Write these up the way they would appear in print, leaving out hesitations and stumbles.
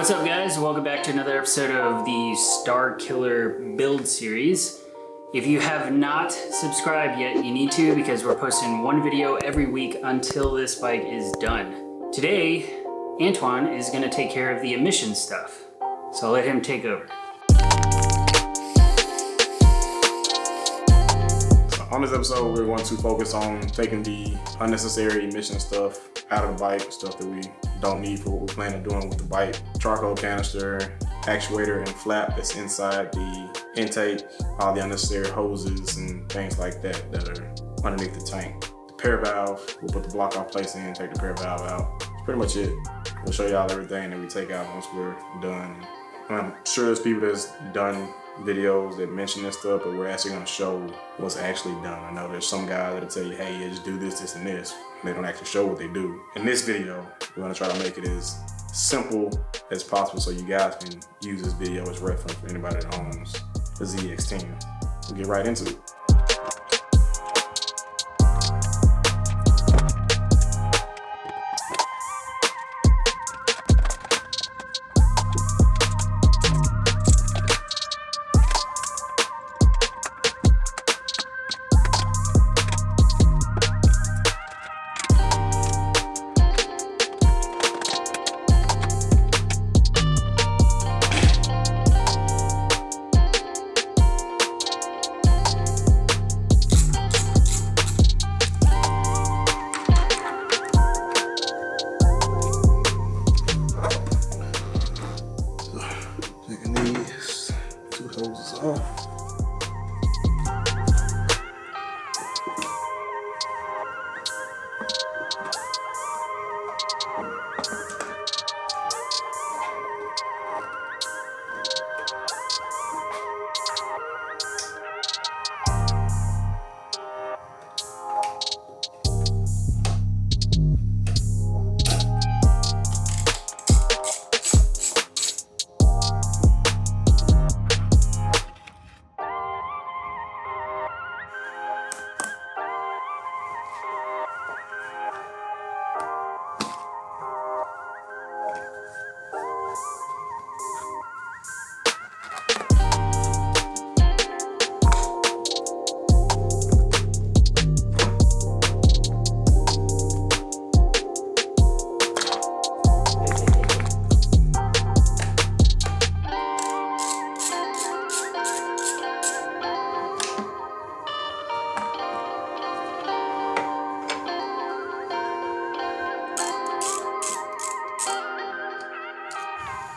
what's up guys? Welcome back to another episode of the Starkiller build series. If you have not subscribed yet, you need to, because we're posting one video every week until this bike is done. Today, Antowan is going to take care of the emission stuff, so I'll let him take over. On this episode, we're going to focus on taking the unnecessary emission stuff out of the bike, stuff that we don't need for what we plan on doing with the bike. Charcoal canister, actuator, and flap that's inside the intake, all the unnecessary hoses and things like that that are underneath the tank. The pair valve, we'll put the block off plates in, take the pair valve out. That's pretty much it. We'll show y'all everything that we take out once we're done. I'm sure there's people that's done videos that mention this stuff, but we're actually going to show what's actually done. I know there's some guys that'll tell you, hey, yeah, just do this, this, and this. They don't actually show what they do. In this video, we're going to try to make it as simple as possible so you guys can use this video as reference for anybody that owns the ZX-10. We'll get right into it.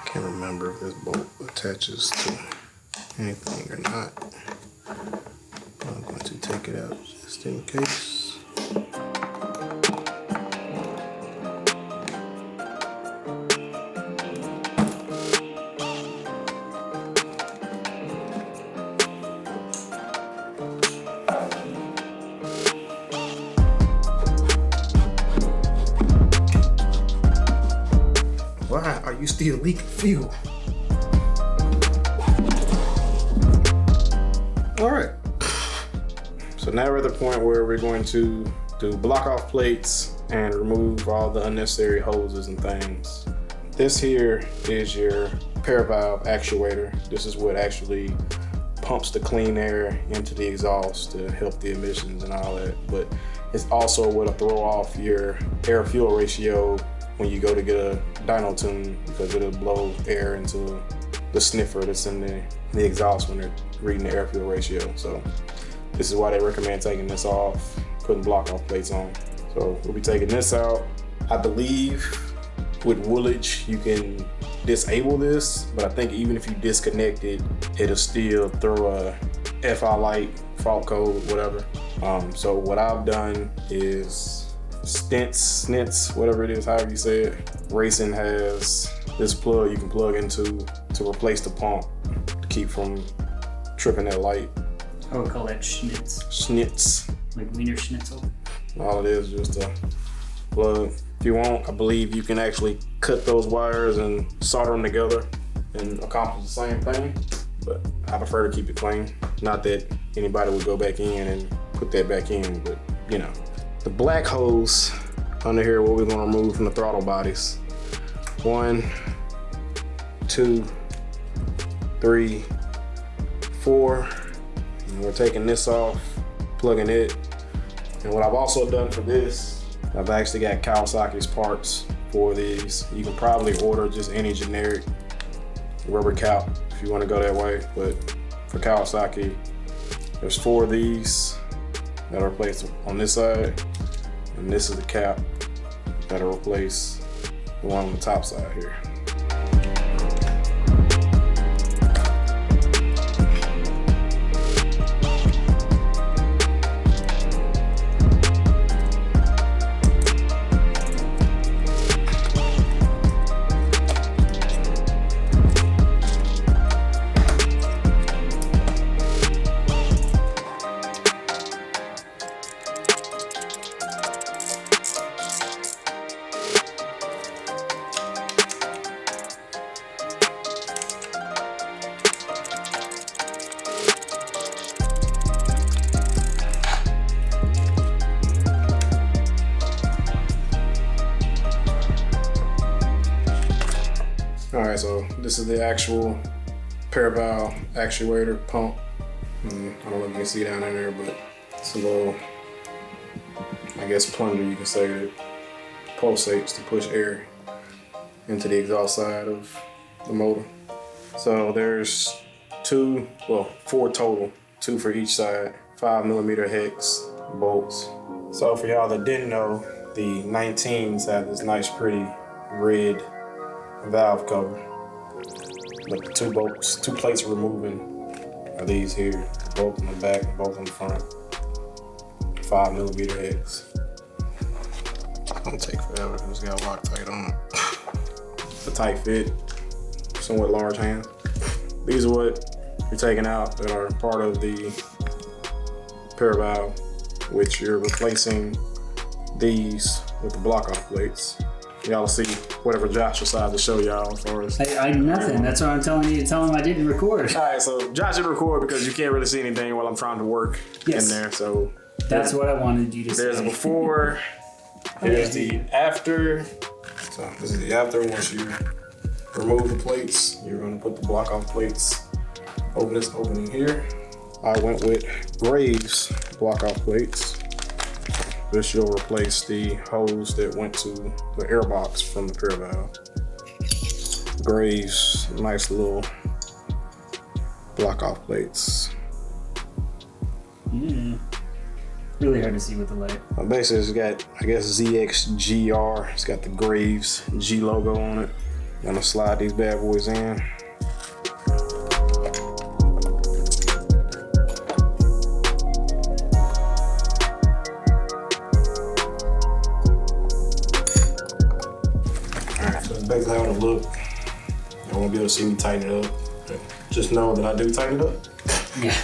Can't remember if this bolt attaches to anything or not. I'm going to take it out just in case. Why are you still leaking fuel? All right. So now we're at the point where we're going to do block off plates and remove all the unnecessary hoses and things. This here is your pair valve actuator. This is what actually pumps the clean air into the exhaust to help the emissions and all that. But it's also what'll throw off your air fuel ratio when you go to get a dyno tune, because it'll blow air into the sniffer that's in the exhaust when they're reading the air fuel ratio. So this is why they recommend taking this off, putting block off plates on. So we'll be taking this out. I believe with woolage you can disable this, but I think even if you disconnect it, it'll still throw a FI light, fault code, whatever. So what I've done is snits, whatever it is, however you say it. Racing has this plug you can plug into to replace the pump to keep from tripping that light. I would call that schnitz. Schnitz. Like Wiener Schnitzel. All it is just a plug. If you want, I believe you can actually cut those wires and solder them together and accomplish the same thing, but I prefer to keep it clean. Not that anybody would go back in and put that back in, but you know. The black hose under here, what we're gonna remove from the throttle bodies. One, 2, 3, 4. And we're taking this off, plugging it. And what I've also done for this, I've actually got Kawasaki's parts for these. You can probably order just any generic rubber cap if you want to go that way, but for Kawasaki, there's 4 of these that are placed on this side, and this is the cap that'll replace the one on the top side here. Alright, so this is the actual pair valve actuator pump. I don't know if you can see down in there, but it's a little, I guess, plunger you can say, that pulsates to push air into the exhaust side of the motor. So there's 4 total, 2 for each side, 5mm hex bolts. So for y'all that didn't know, the 19s have this nice pretty red valve cover, but the 2 bolts, 2 plates we're removing are these here, both on the back and both on the front. 5mm hex. It's gonna take forever. It's got Loctite on it. It's a tight fit, somewhat large hand. These are what you're taking out that are part of the pair valve, which you're replacing these with the block off plates. Y'all see whatever Josh decides to show y'all as far as. Nothing. That's what I'm telling you. Tell him I didn't record. All right, so Josh didn't record because you can't really see anything while I'm trying to work in there. So that's what I wanted you to say. There's the before. There's the after. So this is the after. Once you remove the plates, you're going to put the block off plates over this opening here. I went with Graves block off plates. This will replace the hose that went to the air box from the pair valve. Graves, nice little block off plates. Really hard to see with the light. Basically, it's got, I guess, ZX-10R. It's got the Graves G logo on it. I'm gonna slide these bad boys in. Basically how it look. You won't be able to see me tighten it up. But just know that I do tighten it up. Yeah.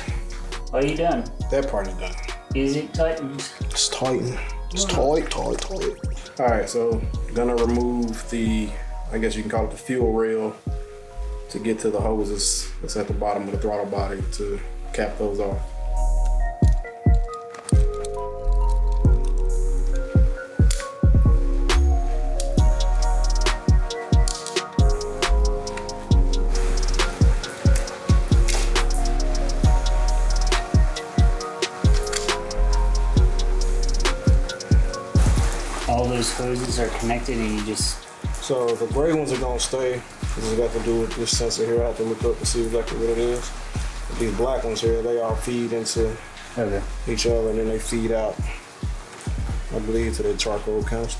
Are you done? That part is done. Is it tightened? It's tightened. It's tight. Alright, so gonna remove the, I guess you can call it the fuel rail to get to the hoses that's at the bottom of the throttle body to cap those off. All those hoses are connected and you just... So the gray ones are gonna stay. This has got to do with this sensor here. I have to look up and see exactly what it is. But these black ones here, they all feed into each other and then they feed out, I believe, to the charcoal canister.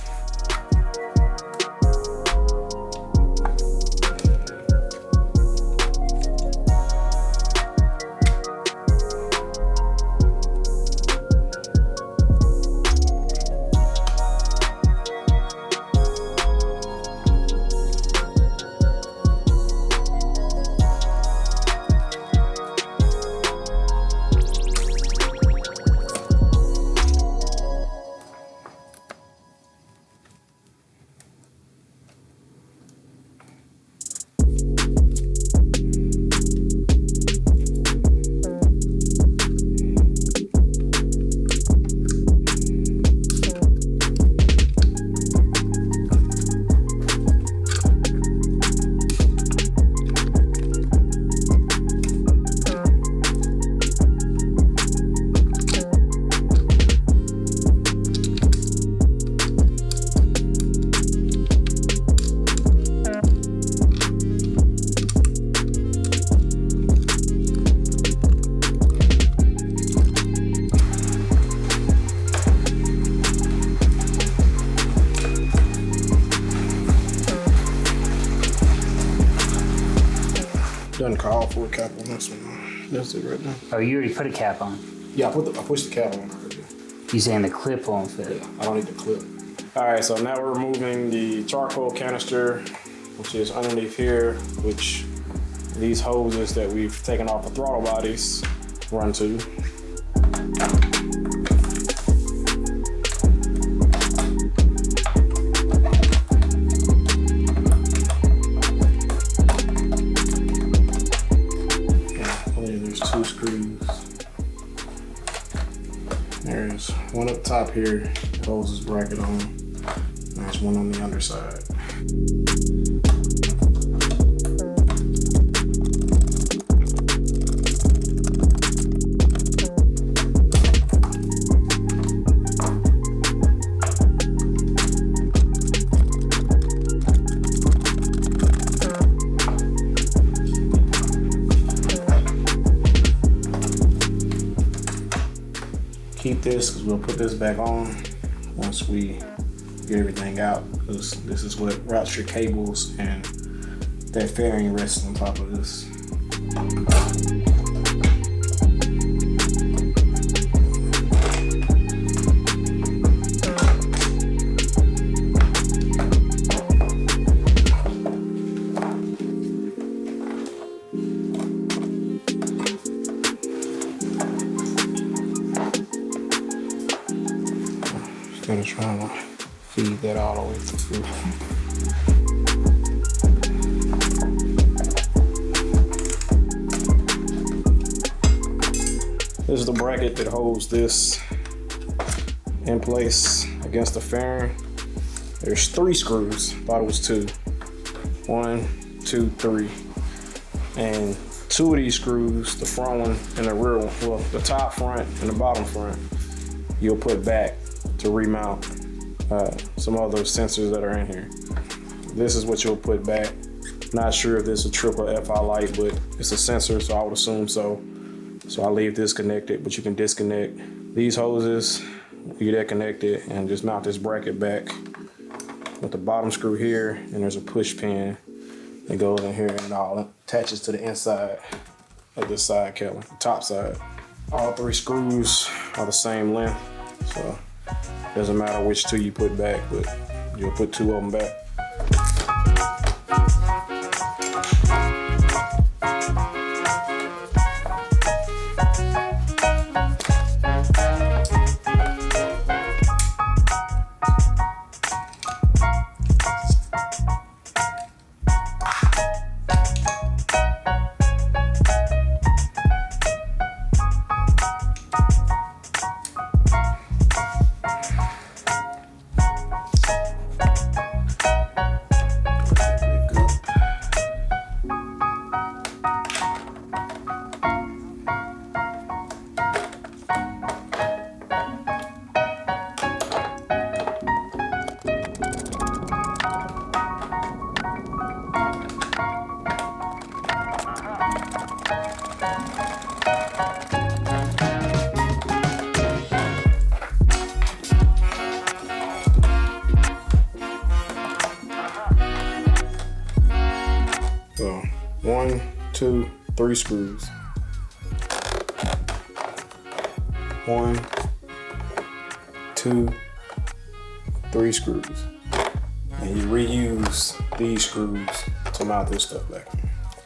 Doesn't call for a cap on this one. That's it right now. Oh, you already put a cap on. Yeah, I pushed the cap on already. You saying the clip won't fit? Yeah, I don't need the clip. All right, so now we're removing the charcoal canister, which is underneath here, which these hoses that we've taken off the throttle bodies run to. There's 2 screws. There's one up top here, the hoses bracket on. There's one on the underside. Keep this because we'll put this back on once we get everything out, because this is what routes your cables, and that fairing rests on top of this. Gonna try to feed that all the way through. This is the bracket that holds this in place against the fairing. There's 3 screws, thought it was 2. 1, 2, 3. And 2 of these screws, the front one and the rear one, well, the top front and the bottom front, you'll put back to remount some other sensors that are in here. This is what you'll put back. Not sure if this is a triple FI light, but it's a sensor, so I would assume so. So I'll leave this connected, but you can disconnect these hoses, leave that connected, and just mount this bracket back with the bottom screw here, and there's a push pin that goes in here, and it all attaches to the inside of this side cable, the top side. All 3 screws are the same length, so doesn't matter which 2 you put back, but you'll put 2 of them back. So 1, 2, 3 screws. 1, 2, 3 screws. And you reuse these screws to mount this stuff back.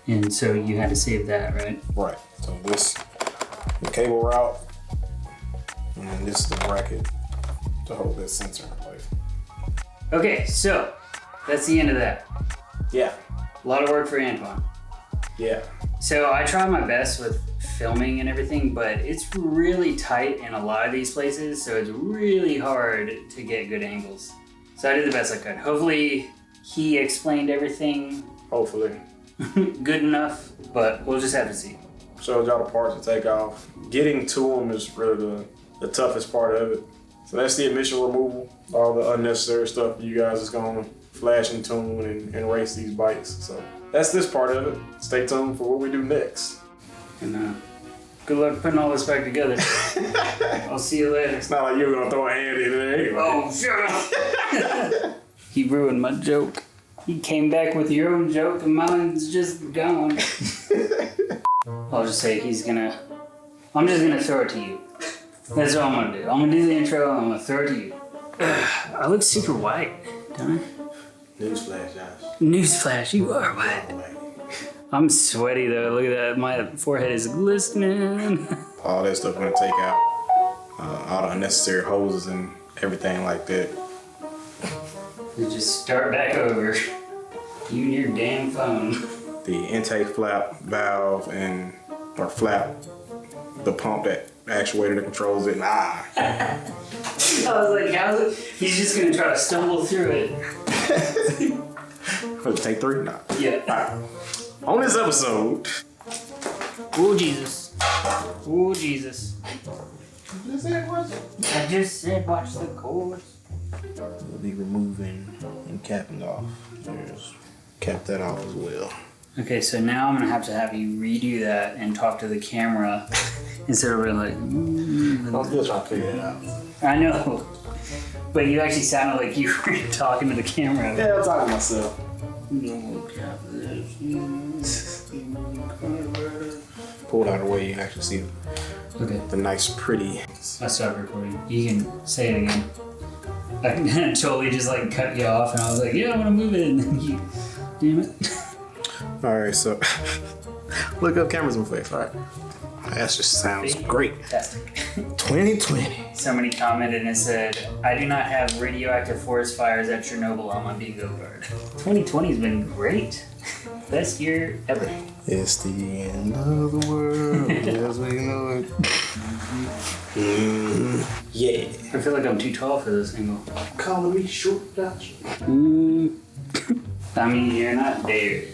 And so you had to save that, right? Right. So this, the cable route, and then this is the bracket to hold this sensor in place. Okay, so that's the end of that. Yeah. A lot of work for Antowan. Yeah. So I try my best with filming and everything, but it's really tight in a lot of these places, so it's really hard to get good angles. So I did the best I could. Hopefully he explained everything Hopefully. good enough, but we'll just have to see. Showed y'all the parts to take off. Getting to them is really the toughest part of it. So that's the initial removal. All the unnecessary stuff you guys is gonna flash and tune and race these bikes. So that's this part of it. Stay tuned for what we do next. And good luck putting all this back together. I'll see you later. It's not like you were gonna throw a hand in there anyway. Oh, shut up. He ruined my joke. He came back with your own joke and mine's just gone. I'll just say I'm just gonna throw it to you. That's what I'm gonna do. I'm gonna do the intro and I'm gonna throw it to you. I look super white, don't I? Newsflash, Josh. Newsflash, you are white. I'm sweaty though, look at that. My forehead is glistening. All that stuff gonna take out all the unnecessary hoses and everything like that. You just start back over. You and your damn phone. The intake flap valve or flap, the pump that actuator that controls it. I was like, how's it? He's just gonna try to stumble through it. For take 3? Nah. Yeah. Right. On this episode. Oh Jesus. Oh Jesus. I just said watch the course. We'll be removing and capping off. There's cap that off as well. Okay, so now I'm gonna have you redo that and talk to the camera instead of really like. I'm still trying to figure it out. I know, but you actually sounded like you were talking to the camera. Yeah, I'm talking to myself. Pull it out of the way, you can actually see the nice, pretty. I stopped recording. You can say it again. I totally just like cut you off, and I was like, "Yeah, I want to move it," and then you, damn it. All right, so look up cameras in face. All right, that just sounds great. Fantastic. 2020. Somebody commented and said, "I do not have radioactive forest fires at Chernobyl on my bingo card." 2020 has been great. Best year ever. It's the end of the world as we know it. Yeah. I feel like I'm too tall for this angle. Calling me short, Josh. I mean, you're not there.